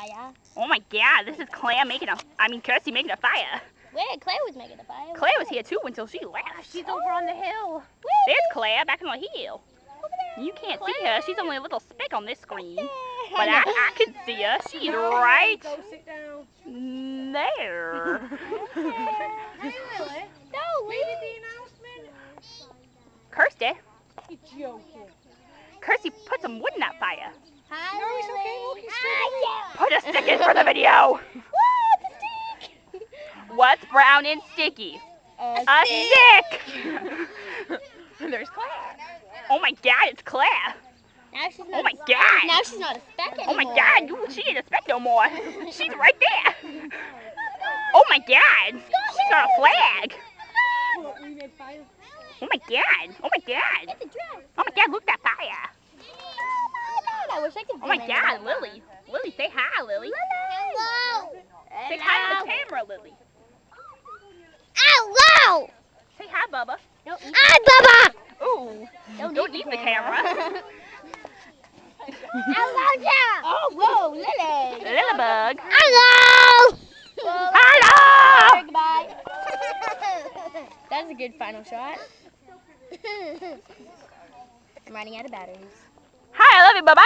fire. Oh my god, this is Claire making Kirsty making a fire. Where? Claire was making a fire. Claire was here too until she left. She's over on the hill. There's Claire back on the hill. You can't see her. She's only a little speck on this screen. But I can see her. She's right Go sit down. there. Hey, Lily. No, We did the announcement. Kirsty. You're joking. Kirsty, put some wood in that fire. Hi, No, it's okay. Look, he's still Put a stick in for the video. What's brown and sticky? A stick. There's Claire. Oh my god, it's Claire. Now she's Oh not my a, god. Now she's not a speck Oh anymore. my god, she ain't a speck no more. She's right there. Oh my god, she's got a flag. Look, we made fire. Oh my god, oh my god. Get the dress. Oh my god, look at that fire. I wish I could. Oh my god, Lily. Lily, say hi, Lily. Hello. Say hi to the camera, Lily. Hello. Say hi, Bubba. Hi, Bubba. Ooh, don't need the camera. Hello, Sarah. Oh, whoa, Lily. Lilybug. Hello. Hello! Goodbye. That's a good final shot. I'm running out of batteries. Hi, I love you, Bubba.